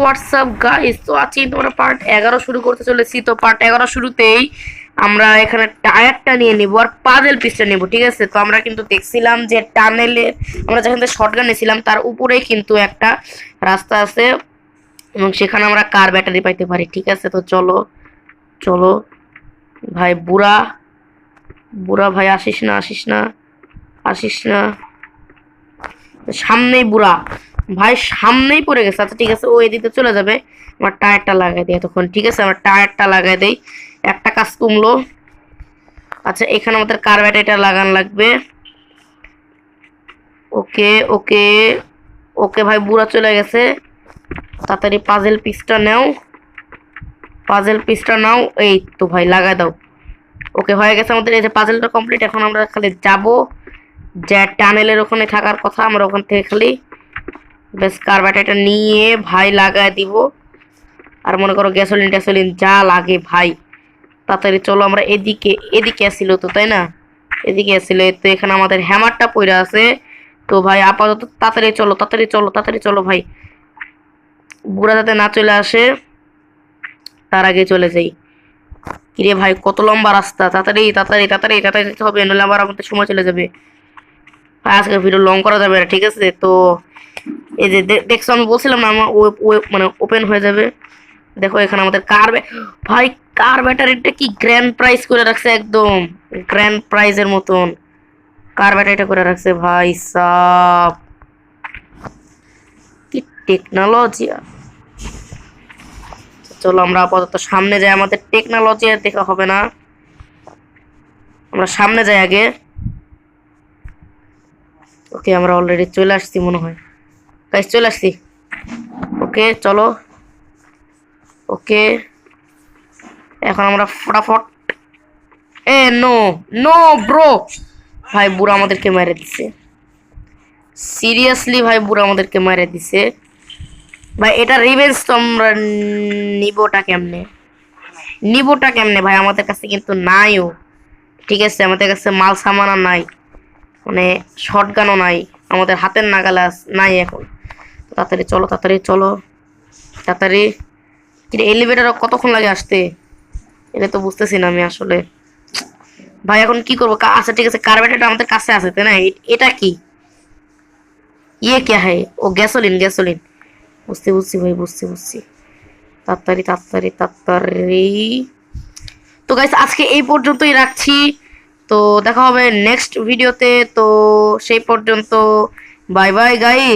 WhatsApp guys, তো আজকে তোমরা পার্ট 11 শুরু করতে চলেছি। তো পার্ট 11 শুরুতেই আমরা এখানে টায়ারটা নিয়ে নিব আর পাজেল পিসটা নিব, ঠিক আছে। তো আমরা কিন্তু দেখছিলাম যে টানেলের আমরা যেখান থেকে শটগান নিয়েছিলাম তার উপরেই কিন্তু একটা রাস্তা আছে এবং সেখানে আমরা কার ব্যাটারি পাইতে পারি, ঠিক আছে। তো চলো চলো ভাই, বুড়া বুড়া ভাই, আসিস না আসিস না আসিস না, সামনেই বুড়া ভাই, সামনেই পড়ে গেছে। আচ্ছা ঠিক আছে, ও এদিকে চলে যাবে। আমার টায়ারটা লাগাই দিই এতক্ষণ, ঠিক আছে। আমার টায়ারটা লাগাই দেই, একটা কাজ কমলো। আচ্ছা এখানে আমাদের কার ব্যাটারিটা লাগান লাগবে। ওকে ওকে ওকে ভাই, বুড়া চলে গেছে। তাড়াতাড়ি পাজেল পিসটা নাও, পাজেল পিসটা নাও। এই তো ভাই লাগাই দাও। ওকে হয়ে গেছে আমাদের, এই যে পাজেলটা কমপ্লিট। এখন আমরা খালি যাব যে টানেলের ওখানে থাকার কথা, আমরা ওখান থেকে খালি বেশ কার ব্যাটারিটা নিয়ে ভাই লাগাই দিব। আর মনে করো গ্যাসোলিন ট্যাসোলিন যা লাগে ভাই। তাড়াতাড়ি চলো, আমরা এদিকে এদিকে আসছিল তো, তাই না? এদিকে আসছিল। তো এখানে আমাদের হ্যামারটা পড়ে আছে। তো ভাই আপাতত তাড়াতাড়ি চলো তাড়াতাড়ি চলো তাড়াতাড়ি চলো ভাই, বুড়া যাতে না চলে আসে তার আগে চলে যাই। কিরে ভাই, কত লম্বা রাস্তা, তাড়াতাড়ি তাড়াতাড়ি তাড়াতাড়ি তাড়াতাড়ি যেতে হবে, নইলে আবার আমাদের সময় চলে যাবে। ভাই আজকে ভিডিও লং করা যাবে না, ঠিক আছে। তো এই যে দেখছো, আমি বলছিলাম না আমার মানে ওপেন হয়ে যাবে। দেখো এখানে আমাদের ভাই কার ব্যাটারিটা কি গ্র্যান্ড প্রাইস করে রাখছে, একদম গ্র্যান্ড প্রাইজের মতন কার ব্যাটারিটা করে রাখছে ভাই সাব, কি টেকনোলজি। চলো আমরা আপাতত সামনে যাই, আমাদের টেকনোলজি আর দেখা হবে না, আমরা সামনে যাই আগে। ওকে আমরা অলরেডি চলে আসছি মনে হয়, গাইস চলে আসছি। ওকে চলো, ওকে এখন আমরা ফটাফট, এ নো নো ব্রো, ভাই বুড়া আমাদেরকে মেরে দিছে, সিরিয়াসলি ভাই বুড়া আমাদেরকে মেরে দিছে ভাই। এটা রিভেঞ্জ তো আমরা নিবোটা কেমনে, নিবোটা কেমনে ভাই, আমাদের কাছে কিন্তু নাইও, ঠিক আছে। আমাদের কাছে মাল সামানা নাই, মানে শটগানও নাই, আমাদের হাতের নাগালে নাই এখন। তাড়াতাড়ি চলো তাড়াতাড়ি চলো তাড়াতাড়ি। এলিভেটর কতক্ষণ লাগে আসতে, এটা তো বুঝতেছি না আমি আসলে ভাই। এখন কি করবো? আচ্ছা ঠিক আছে, কার্বেটারটা আমাদের কাছে আছে তাই না? এটা কি, ইয়ে কে হ্যাঁ? ও গ্যাসোলিন গ্যাসোলিন, বুঝতে বুঝছি ভাই, বুঝছি বুঝছি। তাড়াতাড়ি তাড়াতাড়ি তাড়াতাড়ি। তো গাইস আজকে এই পর্যন্তই রাখছি, তো দেখা হবে নেক্সট ভিডিওতে। তো সেই পর্যন্ত বাই বাই গাইস।